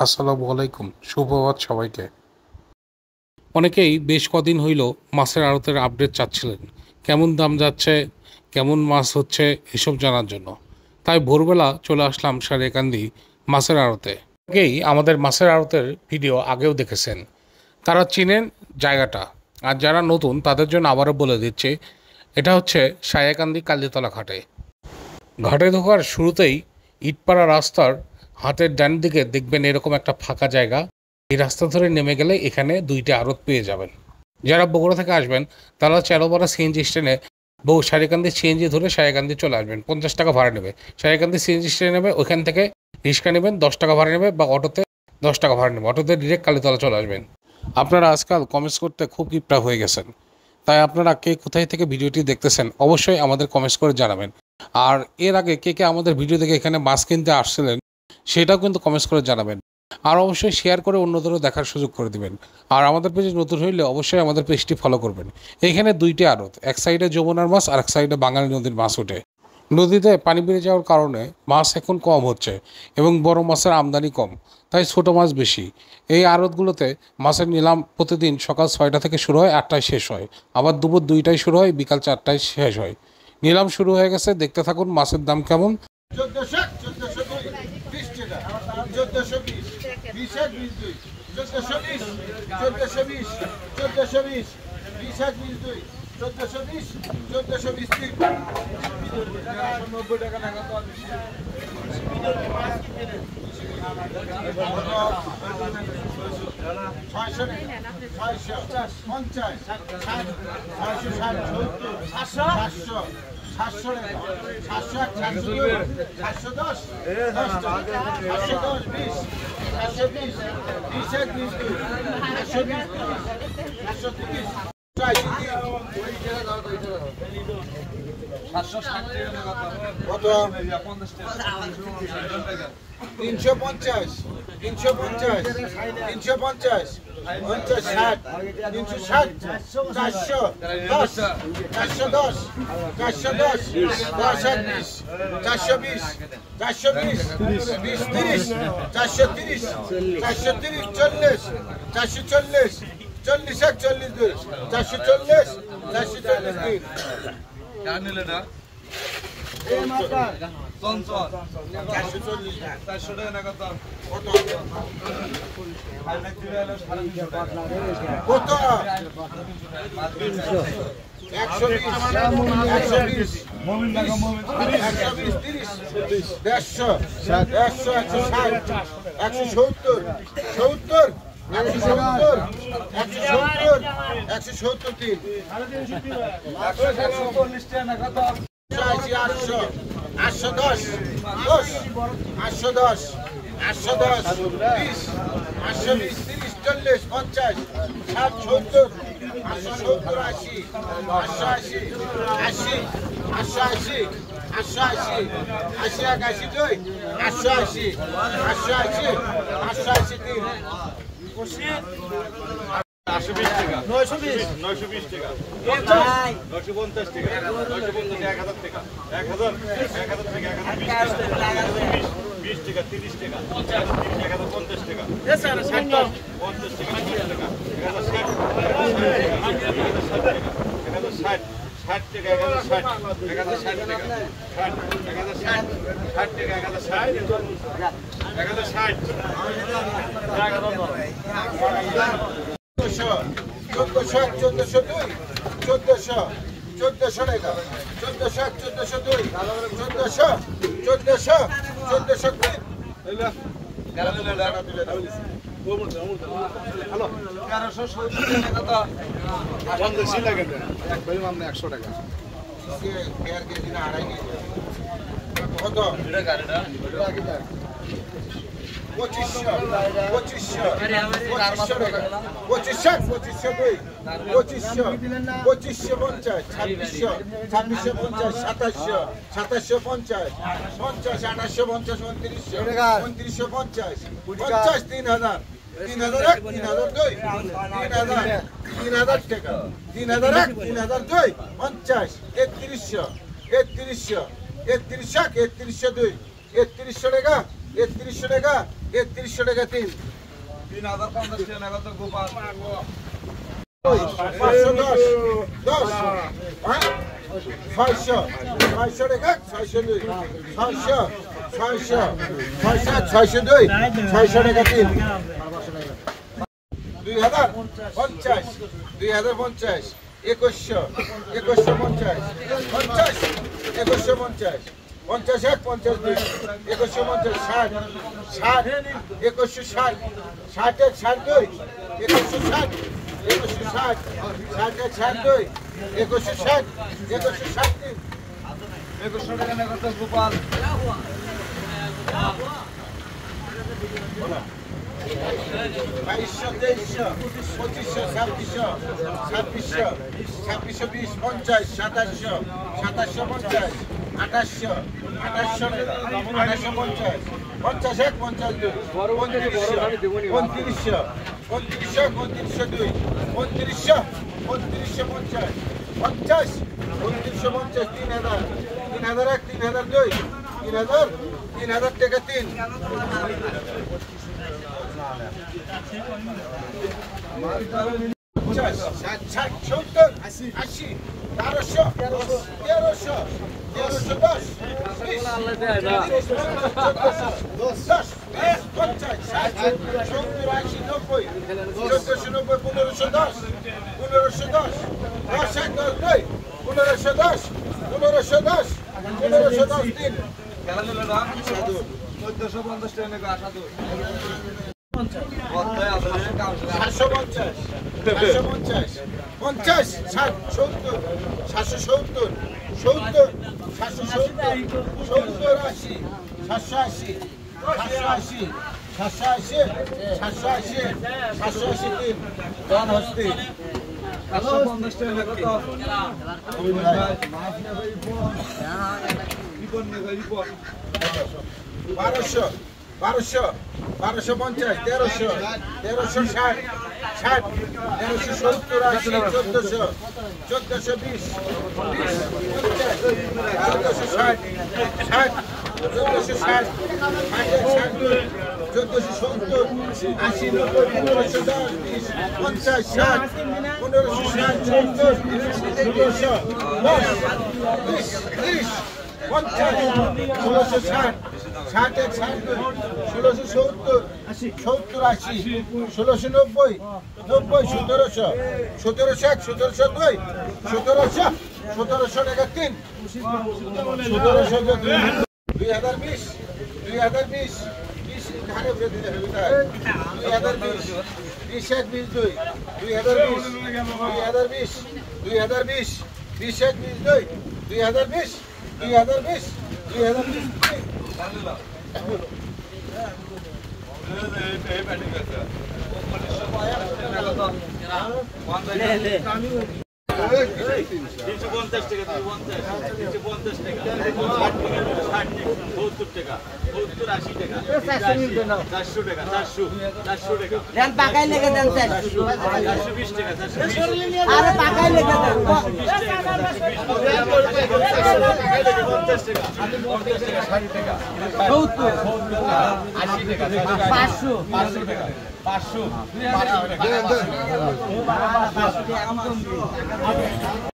আসসালামু আলাইকুম, সুপ্রভাত সবাইকে। অনেকেই বেশ কদিন হইল মাছের আড়তের আপডেট চাচ্ছিলেন, কেমন দাম যাচ্ছে, কেমন মাছ হচ্ছে এসব জানার জন্য। তাই ভোরবেলা চলে আসলাম সারিয়াকান্দি মাছের আড়তে। অনেকেই আমাদের মাছের আড়তের ভিডিও আগেও দেখেছেন, তারা চিনেন জায়গাটা। আর যারা নতুন তাদের জন্য আবারও বলে দিচ্ছি, এটা হচ্ছে সারিয়াকান্দি কালীতলা ঘাটে। ঘাটে ঢোকার শুরুতেই ইটপাড়া রাস্তার হাতের ডান দিকে দেখবেন এরকম একটা ফাঁকা জায়গা। এই রাস্তা ধরে নেমে গেলে এখানে দুইটা আড়ত পেয়ে যাবেন। যারা বগুড়া থেকে আসবেন তারা চেরোপাড়া সিএনজি স্ট্যান্ডে সারিকান্দি সিএনজি ধরে সারিকান্দি চলে আসবেন, 50 টাকা ভাড়া নেবে। সারিকান্দি সিএনজি স্ট্যান্ডে নেবে, ওইখান থেকে রিক্সা নেবেন, 10 টাকা ভাড়া নেবে, বা অটোতে 10 টাকা ভাড়া নেবে। অটোতে ডিরেক্ট কালীতলা চলে আসবেন। আপনারা আজকাল কমেন্টস করতে খুব কিপটা হয়ে গেছেন, তাই আপনারা কে কোথায় থেকে ভিডিওটি দেখতেছেন অবশ্যই আমাদের কমেন্টস করে জানাবেন। আর এর আগে কে কে আমাদের ভিডিও দেখে এখানে মাছ কিনতে আসছিলেন সেটাও কিন্তু কমেন্টস করে জানাবেন। আর অবশ্যই শেয়ার করে অন্যদেরও দেখার সুযোগ করে দিবেন। আর আমাদের পেজে নতুন হইলে অবশ্যই আমাদের পেজটি ফলো করবেন। এখানে দুইটি আড়ত, এক সাইডে যমুনার মাছ আর এক সাইডে বাঙালি নদীর মাছ ওঠে। নদীতে পানি বেড়ে যাওয়ার কারণে মাছ এখন কম হচ্ছে এবং বড় মাছের আমদানি কম, তাই ছোট মাছ বেশি। এই আড়তগুলোতে মাছের নিলাম প্রতিদিন সকাল 6টা থেকে শুরু হয়, 8টায় শেষ হয়। আবার দুপুর 2টায় শুরু হয়, বিকাল 4টায় শেষ হয়। নিলাম শুরু হয়ে গেছে, দেখতে থাকুন মাছের দাম কেমন। 3100 টাকা 3100 টাকা 3100 টাকা 3 3050 টাকা নেগত গোপাল 510 10 হ্যাঁ 600 টাকা 602 600 602 600 টাকা 3 2000 50 2150 2150 50 2150 50 এক 50 দুই 2150 60 2160 60 এক 62 2160 2160 60 এক 62 2160 2160 2100 টাকা নেগত গোপাল 2200 2300 2500 2600 2620 50 2700 2750 2800 2850 50 এক 50 দুই 2900 2 2950 50 3000 এক 3000 দুই 3000 টাকা 3 60 70 80 1200 1300 10 1450 টাকা নেগত আসাদু 50 60 70 770 70 780 780 জন হস্তি 750 টাকা নেগত রিপন নেগত রিপন 1200 1250 1300 1360 60 1370 80 1400 1420 1460 60 1460 1470 80 90 50 60 60 এক 1670 70 80 1690 90 1700 এক 1702 1700 টাকা 3 1700 2020 ধারে উঠে দিতে হবে তাই 2020 20 এক 20 2 2020 20 এক 20 2 2020 350 টাকা 350 টাকা 60 টাকা 70 টাকা 70 80 টাকা 400 টাকা 400 টাকা দেন পাকাই লেগে দেন স্যার 420 টাকা 420 আরে পাকাই লেগে দেন 50 টাকা 60 টাকা 70 80 টাকা 500 500 টাকা 500 টাকা